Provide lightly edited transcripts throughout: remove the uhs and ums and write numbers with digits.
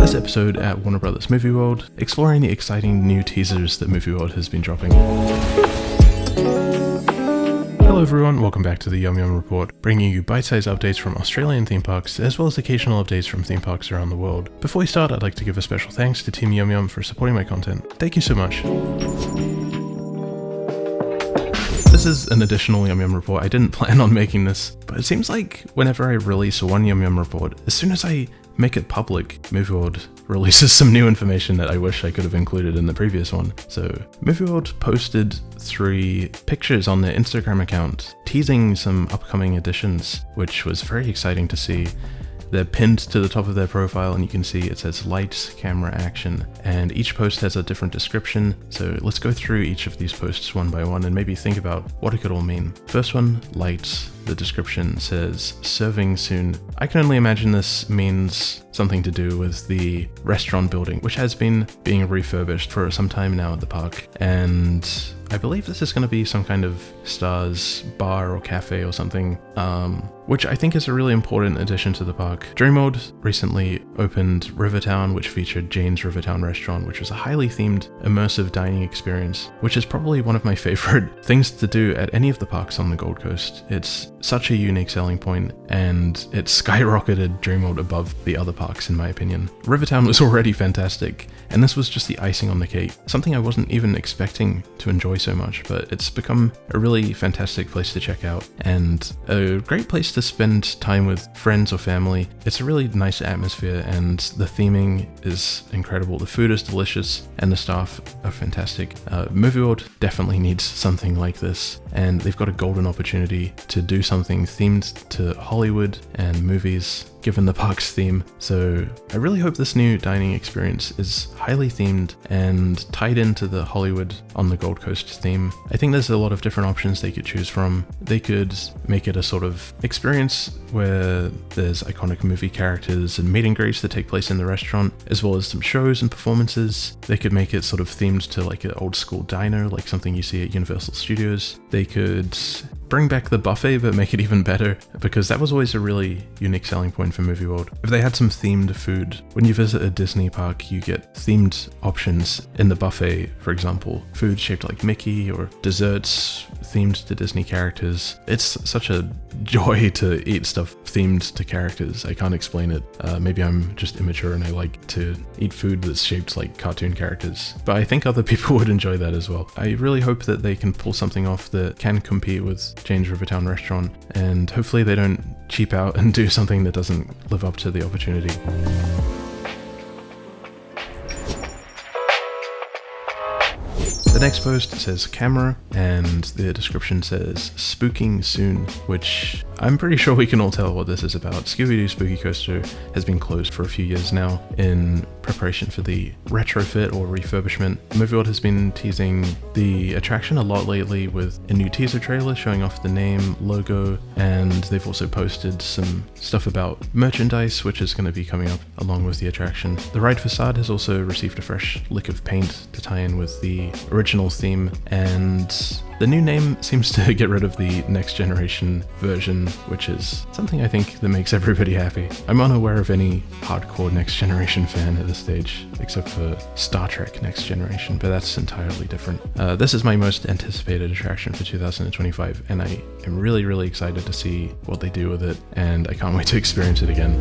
This episode at Warner Brothers Movie World, exploring the exciting new teasers that Movie World has been dropping. Hello everyone, welcome back to the YumYum Report, bringing you bite-sized updates from Australian theme parks, as well as occasional updates from theme parks around the world. Before we start, I'd like to give a special thanks to Team YumYum for supporting my content. Thank you so much. This is an additional YumYum Report. I didn't plan on making this, but it seems like whenever I release one YumYum Report, as soon as I make it public, Movie World releases some new information that I wish I could have included in the previous one. So Movie World posted 3 pictures on their Instagram account teasing some upcoming editions, which was very exciting to see. They're pinned to the top of their profile and you can see it says lights, camera, action, and each post has a different description. So let's go through each of these posts one by one and maybe think about what it could all mean. First one, lights. The description says serving soon. I can only imagine this means something to do with the restaurant building, which has been being refurbished for some time now at the park. And I believe this is going to be some kind of Stars bar or cafe or something, which I think is a really important addition to the park. Dreamworld recently opened Rivertown, which featured Jane's Rivertown restaurant, which was a highly themed, immersive dining experience, which is probably one of my favorite things to do at any of the parks on the Gold Coast. It's such a unique selling point, and it skyrocketed Dreamworld above the other parks in my opinion. Rivertown was already fantastic, and this was just the icing on the cake, something I wasn't even expecting to enjoy so much, but it's become a really fantastic place to check out, and a great place to spend time with friends or family. It's a really nice atmosphere, and the theming is incredible. The food is delicious, and the staff are fantastic. Movie World definitely needs something like this, and they've got a golden opportunity to do something themed to Hollywood and movies, given the park's theme. So I really hope this new dining experience is highly themed and tied into the Hollywood on the Gold Coast theme. I think there's a lot of different options they could choose from. They could make it a sort of experience where there's iconic movie characters and meet and greets that take place in the restaurant, as well as some shows and performances. They could make it sort of themed to like an old school diner, like something you see at Universal Studios. They could bring back the buffet but make it even better, because that was always a really unique selling point for Movie World. If they had some themed food, when you visit a Disney park you get themed options in the buffet, for example, food shaped like Mickey or desserts themed to Disney characters. It's such a joy to eat stuff themed to characters. I can't explain it. Maybe I'm just immature and I like to eat food that's shaped like cartoon characters, but I think other people would enjoy that as well. I really hope that they can pull something off that can compete with Jane's Rivertown restaurant, and hopefully they don't cheap out and do something that doesn't live up to the opportunity. The next post says camera, and the description says spooking soon, which I'm pretty sure we can all tell what this is about. Scooby-Doo Spooky Coaster has been closed for a few years now in preparation for the retrofit or refurbishment. Movie World has been teasing the attraction a lot lately with a new teaser trailer showing off the name, logo, and they've also posted some stuff about merchandise, which is going to be coming up along with the attraction. The ride facade has also received a fresh lick of paint to tie in with the original theme, and the new name seems to get rid of the next generation version, which is something I think that makes everybody happy. I'm unaware of any hardcore next generation fan at this stage, except for Star Trek Next Generation, but that's entirely different. This is my most anticipated attraction for 2025, and I am really excited to see what they do with it, and I can't wait to experience it again.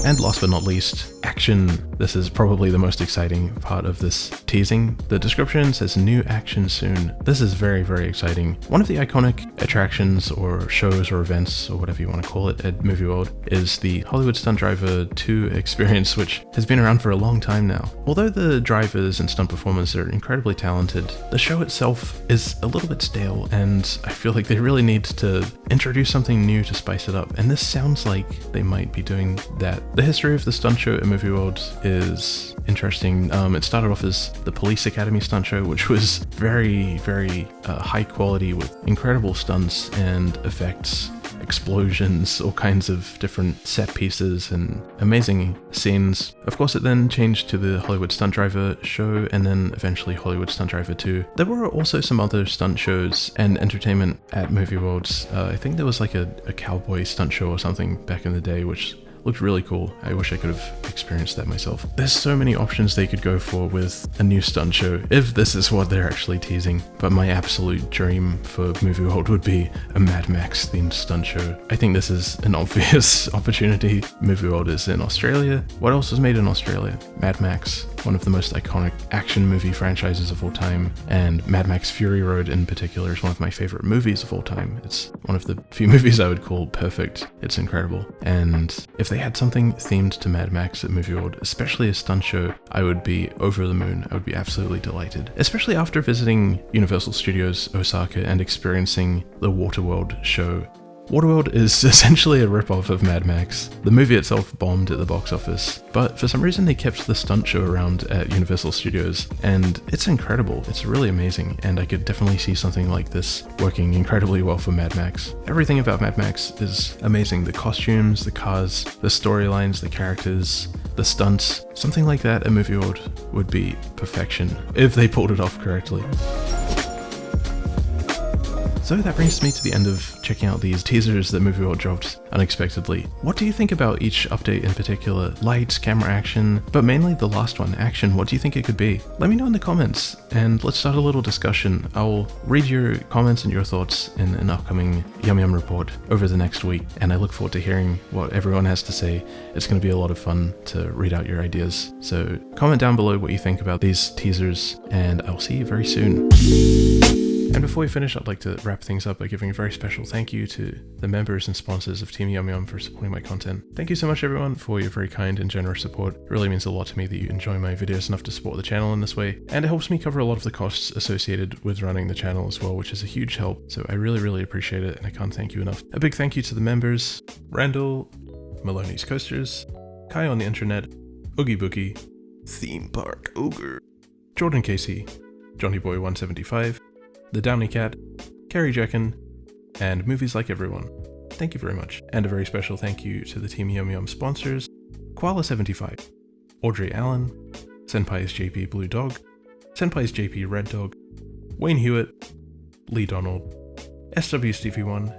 And last but not least, action. This is probably the most exciting part of this teasing. The description says new action soon. This is very exciting. One of the iconic attractions or shows or events or whatever you want to call it at Movie World is the Hollywood Stunt Driver 2 experience, which has been around for a long time now. Although the drivers and stunt performers are incredibly talented, the show itself is a little bit stale, and I feel like they really need to introduce something new to spice it up, and this sounds like they might be doing that. The history of the stunt show at Movie World is interesting. It started off as the Police Academy stunt show, which was very high quality with incredible stunts and effects, explosions, all kinds of different set pieces and amazing scenes. Of course, it then changed to the Hollywood Stunt Driver show, and then eventually Hollywood Stunt Driver 2. There were also some other stunt shows and entertainment at Movie Worlds. I think there was like a cowboy stunt show or something back in the day, which looked really cool. I wish I could have experienced that myself. There's so many options they could go for with a new stunt show, if this is what they're actually teasing. But my absolute dream for Movie World would be a Mad Max themed stunt show. I think this is an obvious opportunity. Movie World is in Australia. What else was made in Australia? Mad Max, one of the most iconic action movie franchises of all time, and Mad Max Fury Road in particular is one of my favorite movies of all time. It's one of the few movies I would call perfect. It's incredible. And if they had something themed to Mad Max at Movie World, especially a stunt show, I would be over the moon. I would be absolutely delighted. Especially after visiting Universal Studios Osaka and experiencing the Waterworld show. Waterworld is essentially a ripoff of Mad Max. The movie itself bombed at the box office, but for some reason they kept the stunt show around at Universal Studios, and it's incredible. It's really amazing, and I could definitely see something like this working incredibly well for Mad Max. Everything about Mad Max is amazing. The costumes, the cars, the storylines, the characters, the stunts. Something like that at Movie World would be perfection, if they pulled it off correctly. So that brings me to the end of checking out these teasers that Movie World dropped unexpectedly. What do you think about each update in particular? Lights, camera action, but mainly the last one, action. What do you think it could be? Let me know in the comments, and let's start a little discussion. I'll read your comments and your thoughts in an upcoming YumYum Report over the next week, and I look forward to hearing what everyone has to say. It's going to be a lot of fun to read out your ideas. So comment down below what you think about these teasers, and I'll see you very soon. And before we finish, I'd like to wrap things up by giving a very special thank you to the members and sponsors of Team YumYum for supporting my content. Thank you so much everyone for your very kind and generous support. It really means a lot to me that you enjoy my videos enough to support the channel in this way, and it helps me cover a lot of the costs associated with running the channel as well, which is a huge help. So I really appreciate it, and I can't thank you enough. A big thank you to the members: Randall, Maloney's Coasters, Kai on the Internet, Oogie Boogie, Theme Park Ogre, Jordan Casey, Johnny Boy 175, The Downy Cat, Carrie Jekin, and Movies Like Everyone. Thank you very much. And a very special thank you to the Team YumYum sponsors: Koala75, Audrey Allen, Senpai's JP Blue Dog, Senpai's JP Red Dog, Wayne Hewitt, Lee Donald, SWStevie1,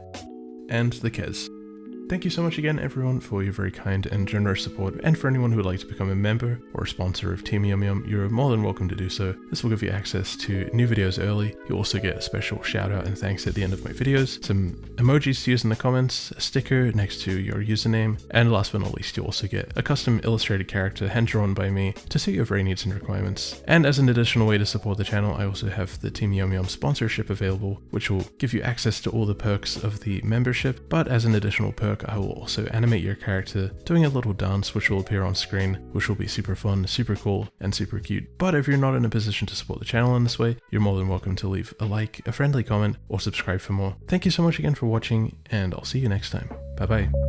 and The Kez. Thank you so much again everyone for your very kind and generous support, and for anyone who would like to become a member or a sponsor of Team YumYum, you're more than welcome to do so. This will give you access to new videos early. You'll also get a special shout out and thanks at the end of my videos, some emojis to use in the comments, a sticker next to your username, and last but not least you'll also get a custom illustrated character hand drawn by me to suit your very needs and requirements. And as an additional way to support the channel, I also have the Team YumYum sponsorship available, which will give you access to all the perks of the membership, but as an additional perk I will also animate your character doing a little dance which will appear on screen, which will be super fun, super cool, and super cute. But if you're not in a position to support the channel in this way, you're more than welcome to leave a like, a friendly comment, or subscribe for more. Thank you so much again for watching, and I'll see you next time. Bye bye.